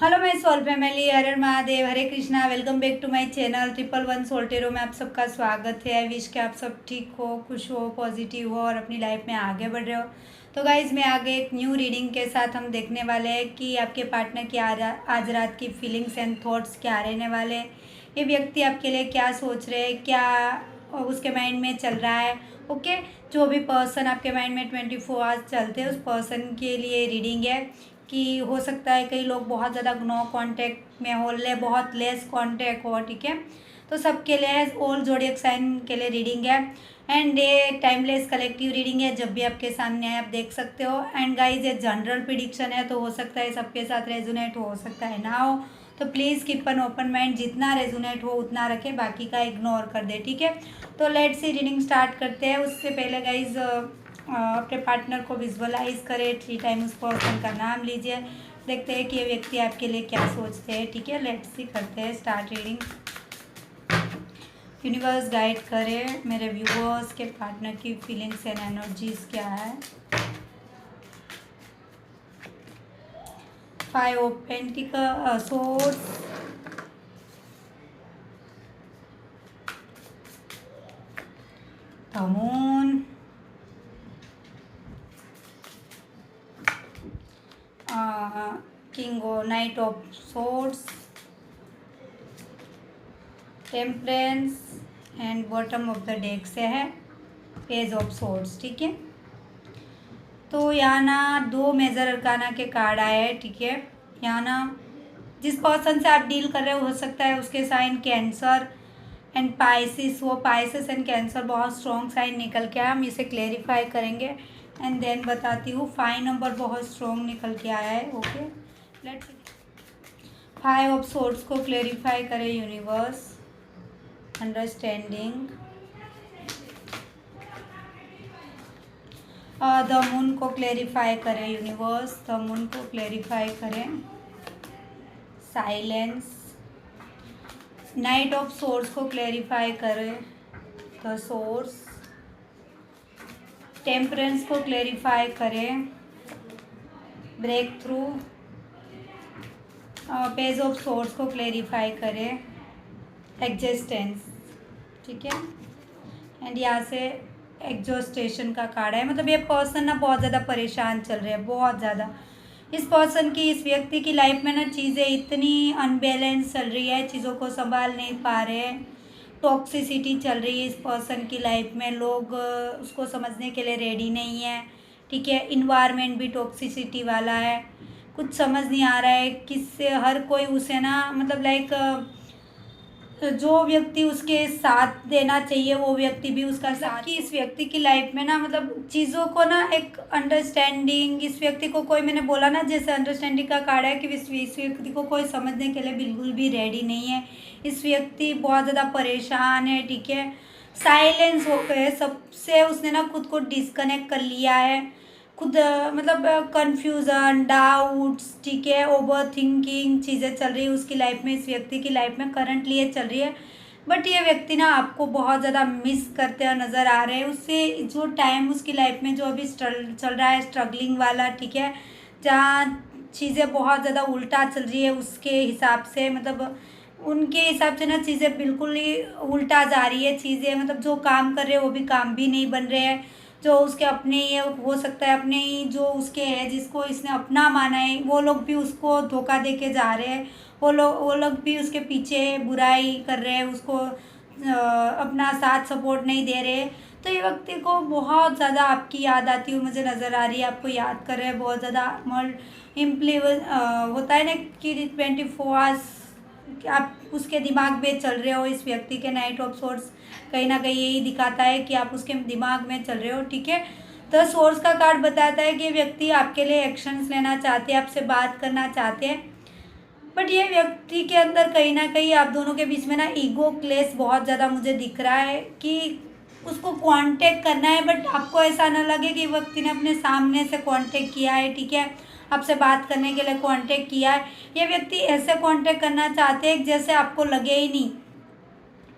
Hello my soul family, हर हर महादेव, हरे Krishna. Welcome back to my channel 111 soul tarot में आप सबका स्वागत है। आई विश कि आप सब ठीक हो, खुश हो, पॉजिटिव हो और अपनी लाइफ में आगे बढ़ रहे हो। तो गाइज मैं आगे एक न्यू रीडिंग के साथ हम देखने वाले हैं कि आपके पार्टनर की आज रात की फीलिंग्स एंड थॉट्स क्या रहने वाले हैं। ये व्यक्ति आपके लिए क्या सोच रहे हैं, क्या उसके माइंड में चल रहा है। ओके, जो भी पर्सन आपके माइंड में 24 आवर्स चलते हैं उस पर्सन के लिए रीडिंग है कि हो सकता है कई लोग बहुत ज़्यादा नो कांटेक्ट में हो, बहुत लेस कांटेक्ट हो। ठीक है, तो सबके लिए ऑल जोडियक साइन के लिए रीडिंग है एंड ये टाइमलेस कलेक्टिव रीडिंग है। जब भी आपके सामने आए आप देख सकते हो। एंड गाइज ये जनरल प्रिडिक्शन है, तो हो सकता है सबके साथ रेजोनेट हो सकता है ना हो, तो please keep an open mind. जितना रेजोनेट हो उतना रखें, बाकी का इग्नोर कर दे। ठीक है, तो लेट्स सी रीडिंग स्टार्ट करते हैं। उससे पहले गाइज अपने पार्टनर को विजुअलाइज करें, 3 टाइम उस पर्सन का नाम लीजिए। देखते हैं कि ये व्यक्ति आपके लिए क्या सोचते हैं। ठीक है, लेट्स सी करते हैं स्टार्ट रीडिंग। यूनिवर्स गाइड करे मेरे व्यूअर्स के पार्टनर की फीलिंग्स एंड एनर्जीज क्या है। 5 of pentacle swords, the moon, king और knight of swords, temperance and bottom of the deck से है पेज ऑफ सोर्स। ठीक है, तो यहाँ ना 2 मेजर अरकाना के कार्ड आए हैं। ठीक है, यहाँ ना जिस पर्सन से आप डील कर रहे हो सकता है उसके साइन कैंसर एंड पाइसिस, वो पाइसिस एंड कैंसर बहुत स्ट्रॉन्ग साइन निकल के आया। हम इसे क्लेरिफाई करेंगे एंड देन बताती हूँ। 5 नंबर बहुत स्ट्रॉन्ग निकल के आया है। ओके, लेट्स 5 ऑफ सोर्ड्स को क्लेरिफाई करें यूनिवर्स। अंडरस्टैंडिंग, द मून को क्लेरिफाई करें यूनिवर्स, द मून को क्लेरिफाई करें। साइलेंस, नाइट ऑफ सोर्स को क्लेरिफाई करें द सोर्स। टेम्परेंस को क्लेरिफाई करें breakthrough. Page of swords को क्लेरिफाई करें एग्जिस्टेंस। ठीक है, एंड यहाँ से एग्जॉस्टेशन का कार्ड है। मतलब ये पर्सन ना बहुत ज़्यादा परेशान चल रहे हैं, बहुत ज़्यादा। इस पर्सन की, इस व्यक्ति की लाइफ में ना चीज़ें इतनी अनबैलेंस चल रही है, चीज़ों को संभाल नहीं पा रहे हैं। टॉक्सिसिटी चल रही है इस पर्सन की लाइफ में, लोग उसको समझने के लिए रेडी नहीं है। ठीक है, इन्वायरमेंट भी टॉक्सिसिटी वाला है, कुछ समझ नहीं आ रहा है किससे। हर कोई उसे ना मतलब लाइक जो व्यक्ति उसके साथ देना चाहिए वो व्यक्ति भी उसका साथ कि इस व्यक्ति की लाइफ में ना मतलब चीज़ों को ना एक अंडरस्टैंडिंग, इस व्यक्ति को कोई, मैंने बोला ना जैसे अंडरस्टैंडिंग का कार्ड है कि इस व्यक्ति को कोई समझने के लिए बिल्कुल भी रेडी नहीं है। इस व्यक्ति बहुत ज़्यादा परेशान है। ठीक है, साइलेंस हो गए सबसे, उसने ना खुद को डिस्कनेक्ट कर लिया है खुद। मतलब कन्फ्यूज़न, डाउट्स, ठीक है, ओवर थिंकिंग चीज़ें चल रही है उसकी लाइफ में, इस व्यक्ति की लाइफ में करंटली ये चल रही है। बट ये व्यक्ति ना आपको बहुत ज़्यादा मिस करते हुए नज़र आ रहे हैं। उससे जो टाइम उसकी लाइफ में जो अभी चल रहा है स्ट्रगलिंग वाला, ठीक है, जहाँ चीज़ें बहुत ज़्यादा उल्टा चल रही है उसके हिसाब से, मतलब उनके हिसाब से ना चीज़ें बिल्कुल ही उल्टा जा रही है चीज़ें। मतलब जो काम कर रहे हैं वो भी काम भी नहीं बन रहे हैं। जो उसके अपने ही हो सकता है, अपने ही जो उसके है जिसको इसने अपना माना है वो लोग भी उसको धोखा दे के जा रहे हैं। वो लोग भी उसके पीछे बुराई कर रहे हैं, उसको अपना साथ सपोर्ट नहीं दे रहे। तो ये व्यक्ति को बहुत ज़्यादा आपकी याद आती हुई मुझे नज़र आ रही है, आपको याद कर रहे हैं बहुत ज़्यादा। होता है ना कि 24 आवर्स आप उसके दिमाग में चल रहे हो। इस व्यक्ति के नाइट ऑफ सोर्स कहीं ना कहीं यही दिखाता है कि आप उसके दिमाग में चल रहे हो। ठीक है, तो सोर्स का कार्ड बताता है कि व्यक्ति आपके लिए एक्शंस लेना चाहते हैं, आपसे बात करना चाहते हैं। बट ये व्यक्ति के अंदर कहीं ना कहीं आप दोनों के बीच में ना ईगो क्लेश बहुत ज़्यादा मुझे दिख रहा है कि उसको कांटेक्ट करना है, बट आपको ऐसा ना लगे कि व्यक्ति ने अपने सामने से कांटेक्ट किया है। ठीक है, आपसे बात करने के लिए कांटेक्ट किया है। ये व्यक्ति ऐसे कांटेक्ट करना चाहते हैं जैसे आपको लगे ही नहीं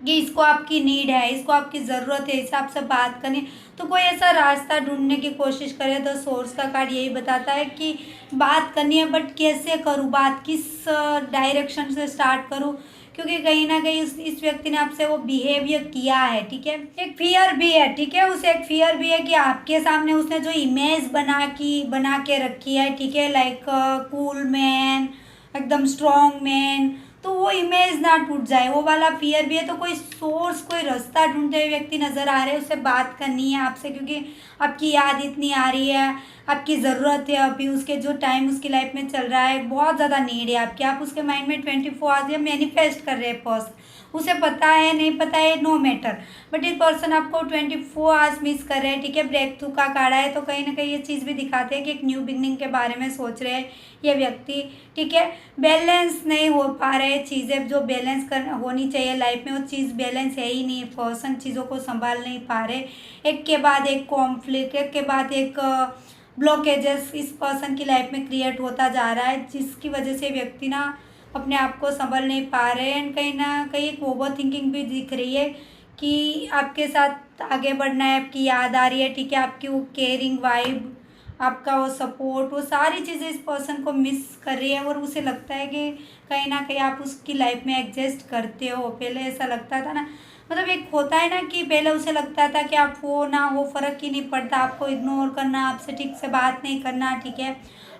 कि इसको आपकी नीड है, इसको आपकी ज़रूरत है, इससे आपसे बात करनी, तो कोई ऐसा रास्ता ढूंढने की कोशिश करे। तो सोर्स का कार्ड यही बताता है कि बात करनी है, बट कैसे करूँ, बात किस डायरेक्शन से स्टार्ट करूँ, क्योंकि कहीं ना कहीं इस व्यक्ति ने आपसे वो बिहेवियर किया है, ठीक है। एक फियर भी है, ठीक है, उसे एक फियर भी है कि आपके सामने उसने जो इमेज बना के रखी है, ठीक है, लाइक कूल मैन, एकदम स्ट्रॉन्ग मैन, तो वो इमेज ना टूट जाए, वो वाला फियर भी है। तो कोई सोर्स, कोई रास्ता ढूंढते हुए व्यक्ति नज़र आ रहे हैं, उससे बात करनी है आपसे, क्योंकि आपकी याद इतनी आ रही है, आपकी ज़रूरत है अभी, उसके जो टाइम उसकी लाइफ में चल रहा है, बहुत ज़्यादा नीड है आपकी, आप उसके माइंड में 24 आवर्स या मैनिफेस्ट कर रहे हैं पर्सन, उसे पता है नहीं पता है नो मैटर, बट ये पर्सन आपको 24 आवर्स मिस कर रहे हैं, ठीक है। ब्रेक थ्रू का कार्ड है, तो कहीं ना कहीं ये चीज़ भी दिखाते हैं कि एक न्यू बिगनिंग के बारे में सोच रहे हैं ये व्यक्ति, ठीक है। बैलेंस नहीं हो पा रहे चीज़ें, जो बैलेंस कर होनी चाहिए लाइफ में, वो चीज़ बैलेंस है ही नहीं, पर्सन चीज़ों को संभाल नहीं पा रहे, एक के बाद एक कॉन्फ्लिक्ट, एक के बाद एक ब्लॉकेजेस इस पर्सन की लाइफ में क्रिएट होता जा रहा है, जिसकी वजह से व्यक्ति ना अपने आप को संभल नहीं पा रहे हैं। एंड कहीं ना कहीं एक ओवर थिंकिंग भी दिख रही है कि आपके साथ आगे बढ़ना है, आपकी याद आ रही है, ठीक है, आपकी वो केयरिंग वाइब, आपका वो सपोर्ट, वो सारी चीज़ें इस पर्सन को मिस कर रही है, और उसे लगता है कि कहीं ना कहीं आप उसकी लाइफ में एडजस्ट करते हो। पहले ऐसा लगता था ना, मतलब एक होता है ना कि पहले उसे लगता था कि आप हो ना हो फ़र्क ही नहीं पड़ता, आपको इग्नोर करना, आपसे ठीक से बात नहीं करना, ठीक है,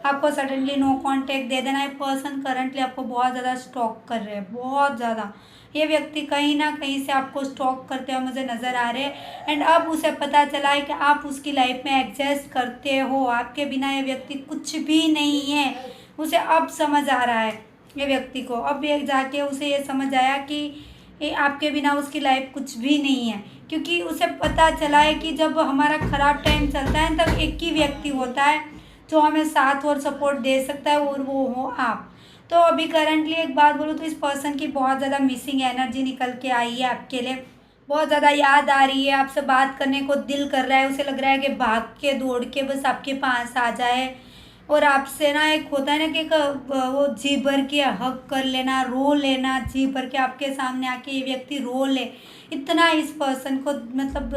आपको सडनली नो कांटेक्ट दे देना। ये पर्सन करंटली आपको बहुत ज़्यादा स्टॉक कर रहे हैं, बहुत ज़्यादा, ये व्यक्ति कहीं ना कहीं से आपको स्टॉक करते हुए मुझे नज़र आ रहे हैं। एंड अब उसे पता चला है कि आप उसकी लाइफ में एडजस्ट करते हो, आपके बिना ये व्यक्ति कुछ भी नहीं है, उसे अब समझ आ रहा है ये व्यक्ति को, अब ये जाके उसे ये समझ आया कि ये आपके बिना उसकी लाइफ कुछ भी नहीं है, क्योंकि उसे पता चला है कि जब हमारा ख़राब टाइम चलता है तब एक ही व्यक्ति होता है जो हमें साथ और सपोर्ट दे सकता है, और वो हो आप। तो अभी करंटली एक बात बोलूँ तो इस पर्सन की बहुत ज़्यादा मिसिंग एनर्जी निकल के आई है आपके लिए, बहुत ज़्यादा याद आ रही है, आपसे बात करने को दिल कर रहा है, उसे लग रहा है कि भाग के दौड़ के बस आपके पास आ जाए, और आपसे ना एक होता है ना कि वो जी भर के हक कर लेना, रो लेना, जी भर के आपके सामने आके ये व्यक्ति रो ले, इतना इस पर्सन को मतलब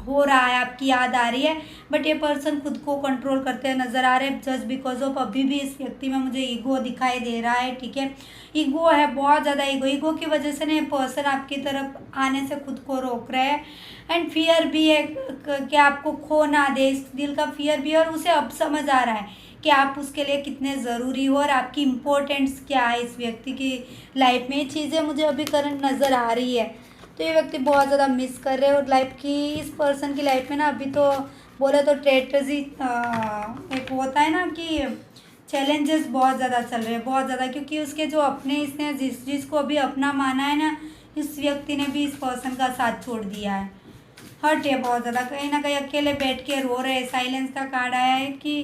हो रहा है, आपकी याद आ रही है, बट ये पर्सन खुद को कंट्रोल करते हुए नज़र आ रहे हैं, जस्ट बिकॉज ऑफ अभी भी इस व्यक्ति में मुझे ईगो दिखाई दे रहा है, ठीक है, ईगो है, बहुत ज़्यादा ईगो की वजह से ना ये पर्सन आपकी तरफ आने से खुद को रोक रहा है। एंड फियर भी है कि आपको खो ना दे, इस दिल का फियर भी है, और उसे अब समझ आ रहा है कि आप उसके लिए कितने ज़रूरी हो और आपकी इम्पोर्टेंस क्या है इस व्यक्ति की लाइफ में। ये चीज़ें मुझे अभी करंट नज़र आ रही है, तो ये व्यक्ति बहुत ज़्यादा मिस कर रहे हैं, और लाइफ की इस पर्सन की लाइफ में ना अभी तो बोले तो ट्रेटर्जी एक होता है ना कि चैलेंजेस बहुत ज़्यादा चल रहे हैं, बहुत ज़्यादा, क्योंकि उसके जो अपने इसने जिसको अभी अपना माना है ना, इस व्यक्ति ने भी इस पर्सन का साथ छोड़ दिया है, हर्ट है बहुत ज़्यादा, कहीं ना कहीं अकेले बैठ के रो रहे हैं। साइलेंस का कार्ड आया है कि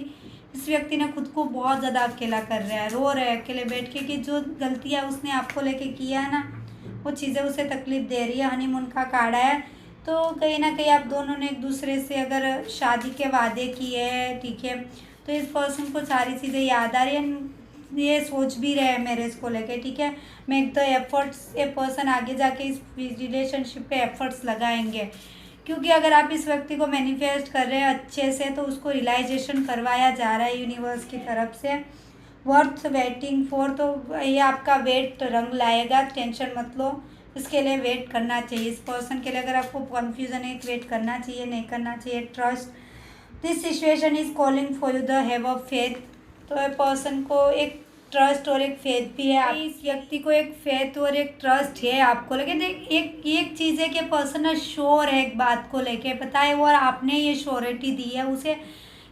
इस व्यक्ति ने खुद को बहुत ज़्यादा अकेला कर रहा है, रो रहा है अकेले बैठ के कि जो गलतियाँ उसने आपको लेके किया है ना, वो चीज़ें उसे तकलीफ़ दे रही है। हनीमून का कार्ड आया है, तो कहीं ना कहीं आप दोनों ने एक दूसरे से अगर शादी के वादे किए हैं, ठीक है, तो इस पर्सन को सारी चीज़ें याद आ रही है, ये सोच भी रहे हैं मैरिज को लेके, ठीक है, मेक द एफर्ट्स, ये पर्सन आगे जाके इस रिलेशनशिप पे एफर्ट्स लगाएंगे, क्योंकि अगर आप इस व्यक्ति को मैनिफेस्ट कर रहे हैं अच्छे से, तो उसको रियलाइजेशन करवाया जा रहा है यूनिवर्स की तरफ से, वर्थ वेटिंग फॉर, तो ये आपका वेट रंग लाएगा, टेंशन मत लो, इसके लिए वेट करना चाहिए। इस पर्सन के लिए अगर आपको कन्फ्यूज़न है, वेट करना चाहिए नहीं करना चाहिए, trust this situation is calling for you the have a faith, तो पर्सन को एक ट्रस्ट और एक फेथ भी है, इस व्यक्ति को एक फेथ और एक ट्रस्ट है आपको, लेकिन एक चीज़ है कि पर्सन ना श्योर है एक बात को लेके, पता है, और आपने ये श्योरिटी दी है उसे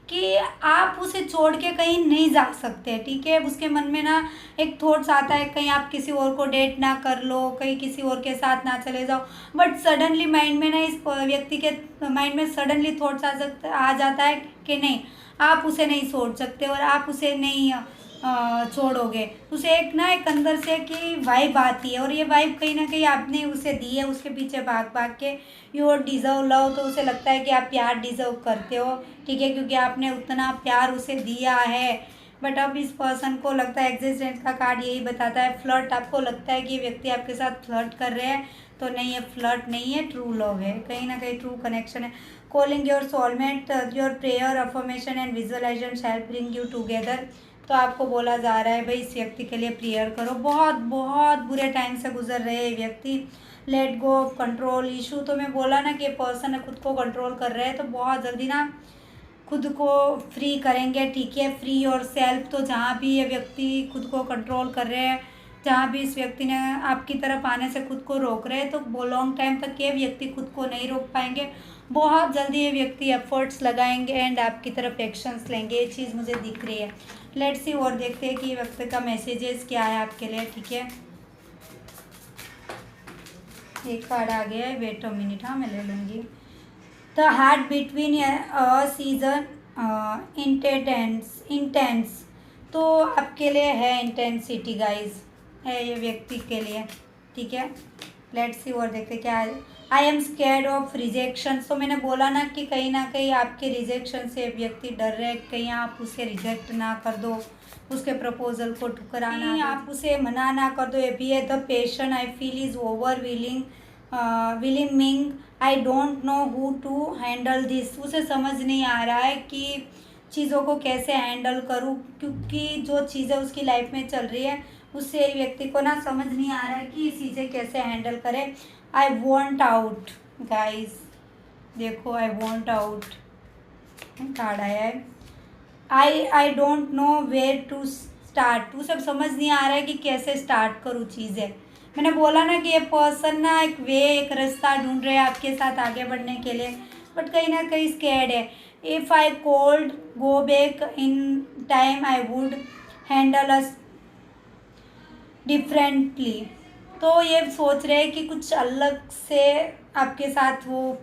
कि आप उसे छोड़ के कहीं नहीं जा सकते, ठीक है, उसके मन में ना एक थॉट्स आता है कहीं आप किसी और को डेट ना कर लो, कहीं किसी और के साथ ना चले जाओ, बट सडनली माइंड में ना इस व्यक्ति के माइंड में सडनली थॉट्स आ जाता है कि नहीं, आप उसे नहीं छोड़ सकते और आप उसे नहीं छोड़ोगे, उसे एक ना एक अंदर से कि वाइब आती है, और ये वाइब कहीं ना कहीं आपने उसे दी है, उसके पीछे भाग भाग के, यू डिज़र्व लव, तो उसे लगता है कि आप प्यार डिज़र्व करते हो, ठीक है, क्योंकि आपने उतना प्यार उसे दिया है, बट अब इस पर्सन को लगता है, एग्जिस्टेंस का कार्ड यही बताता है, फ्लर्ट, आपको लगता है कि ये व्यक्ति आपके साथ फ्लर्ट कर रहे हैं, तो नहीं, ये फ्लर्ट नहीं है, ट्रू लव है, कहीं ना कहीं ट्रू कनेक्शन है। Calling your soulmate, your prayer, affirmation and visualisation shall bring you together. तो आपको बोला जा रहा है भाई इस व्यक्ति के लिए प्रेयर करो, बहुत बहुत बुरे टाइम से गुजर रहे हैं व्यक्ति। Let go of control issue, तो मैं बोला ना कि पर्सन खुद को कंट्रोल कर रहे हैं, तो बहुत जल्दी ना खुद को फ्री करेंगे, ठीक है, फ्री और सेल्फ। तो जहाँ भी ये व्यक्ति खुद को कंट्रोल कर रहे हैं, जहाँ भी इस व्यक्ति ने आपकी तरफ आने से खुद को रोक रहे हैं, तो वो लॉन्ग टाइम तक ये व्यक्ति खुद को नहीं रोक पाएंगे, बहुत जल्दी ये व्यक्ति एफर्ट्स लगाएंगे एंड आपकी तरफ एक्शंस लेंगे, ये चीज़ मुझे दिख रही है। लेट्स सी और देखते हैं कि ये व्यक्ति का मैसेजेस क्या है आपके लिए, ठीक है। एक कार्ड आ गया है, वेट अ मिनट, हाँ मैं ले लूँगी। The heart between us is intense, तो आपके लिए है इंटेंसिटी गाइज, है ये व्यक्ति के लिए, ठीक है। लेट्स सी और देखते क्या है। I am scared of rejection, तो मैंने बोला ना कि कहीं ना कहीं आपके रिजेक्शन से व्यक्ति डर रहे, कहीं आप उसे रिजेक्ट ना कर दो, उसके प्रपोजल को ठुकराना, आप उसे मना ना कर दो। ये भी है, the passion I feel is overwhelming, I don't know who to handle this, उसे समझ नहीं आ रहा है कि चीज़ों को कैसे हैंडल करूँ, क्योंकि जो चीज़ें उसकी लाइफ में चल रही है उससे व्यक्ति को ना समझ नहीं आ रहा है कि चीज़ें कैसे हैंडल करे। आई वॉन्ट आउट गाइज, देखो आई वॉन्ट आउट कार्ड आया है। I don't know where to start, उसे समझ नहीं आ रहा है कि कैसे स्टार्ट करूँ चीज़ें। मैंने बोला ना कि ये पर्सन ना एक रास्ता ढूंढ रहे हैं आपके साथ आगे बढ़ने के लिए, बट कहीं ना कहीं स्कैर्ड है। If I cold go back in time I would handle us differently, तो ये सोच रहे हैं कि कुछ अलग से आपके साथ वो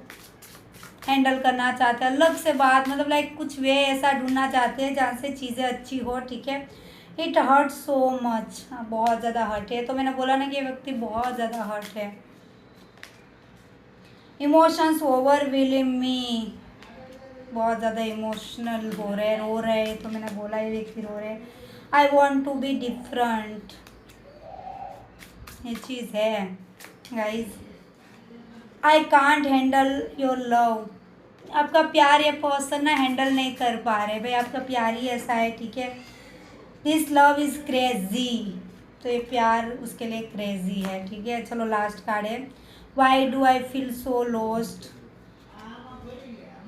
हैंडल करना चाहते हैं, अलग से बात, मतलब लाइक कुछ वे ऐसा ढूंढना चाहते हैं जहाँ से चीज़ें अच्छी हो, ठीक है। इट हर्ट सो मच, बहुत ज़्यादा हर्ट है, तो मैंने बोला ना कि ये व्यक्ति बहुत ज़्यादा हर्ट है। इमोशंस ओवरवेलम मी, बहुत ज़्यादा इमोशनल हो रहे हैं, रो रहे हैं, तो मैंने बोला ये व्यक्ति रो रहे हैं। I want to be different, ये चीज़ है guys. I can't handle your love, आपका प्यार ये पर्सन ना हैंडल नहीं कर पा रहे भाई, आपका प्यार ही ऐसा है, ठीक है। दिस लव इज़ क्रेजी, तो ये प्यार उसके लिए क्रेजी है, ठीक है। चलो लास्ट कार्ड है। Why do I feel so lost,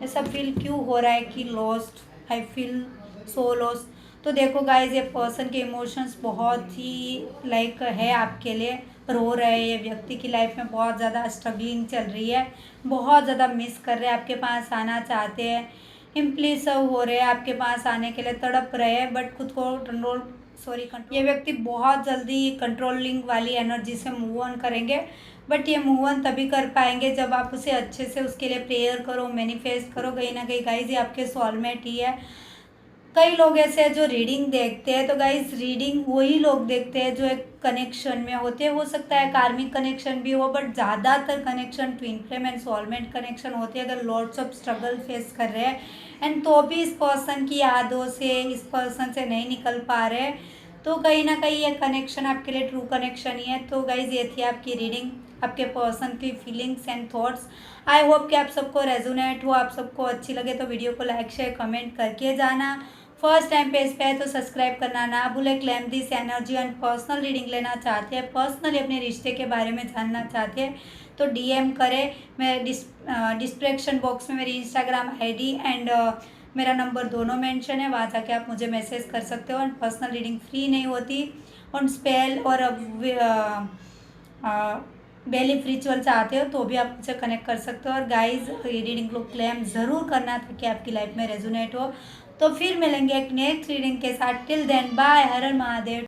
ऐसा फील क्यों हो रहा है कि lost, I feel so lost. तो देखो गाइज, ये पर्सन के इमोशंस बहुत ही लाइक है आपके लिए, रो रहे हैं, ये व्यक्ति की लाइफ में बहुत ज़्यादा स्ट्रगलिंग चल रही है, बहुत ज़्यादा मिस कर रहे हैं, आपके पास आना चाहते हैं, इम्प्लिसिव हो रहे हैं, आपके पास आने के लिए तड़प रहे हैं, बट खुद को कंट्रोल, ये व्यक्ति बहुत जल्दी कंट्रोलिंग वाली एनर्जी से मूव ऑन करेंगे, बट ये मूव ऑन तभी कर पाएंगे जब आप उसे अच्छे से उसके लिए प्रेयर करो, मैनिफेस्ट करो, कहीं ना कहीं गाइज ये आपके सोलमेट ही है। कई लोग ऐसे हैं जो रीडिंग देखते हैं, तो गाइज रीडिंग वही लोग देखते हैं जो एक कनेक्शन में होते हैं, हो सकता है कार्मिक कनेक्शन भी हो, बट ज़्यादातर connection twin flame and soulmate connection होते हैं। अगर लॉट्स ऑफ स्ट्रगल फेस कर रहे हैं एंड तो भी इस पर्सन की यादों से, इस पर्सन से नहीं निकल पा रहे, तो कहीं ना कहीं ये कनेक्शन आपके लिए ट्रू कनेक्शन ही है। तो गाइज ये थी आपकी रीडिंग, आपके पर्सन की feelings and thoughts. I hope कि आप सबको रेजोनेट हो, आप सबको अच्छी लगे तो वीडियो को लाइक शेयर कमेंट करके जाना। फर्स्ट टाइम पेज पे है तो सब्सक्राइब करना ना भूलें। Claim this energy and personal reading लेना चाहते हैं, पर्सनली अपने रिश्ते के बारे में जानना चाहते हैं तो डीएम करें। मैं डिस्क्रिप्शन बॉक्स में मेरी इंस्टाग्राम आईडी एंड मेरा नंबर दोनों मेंशन है, वहाँ जाके आप मुझे मैसेज कर सकते हो। और पर्सनल रीडिंग फ्री नहीं होती, और स्पेल और बेलीफ रिचुअल चाहते हो तो भी आप मुझे कनेक्ट कर सकते हो। और गाइज रीडिंग को क्लेम ज़रूर करना ताकि आपकी लाइफ में रेजोनेट हो। तो फिर मिलेंगे एक नेक्स्ट रीडिंग के साथ। टिल देन बाय, हर हर महादेव।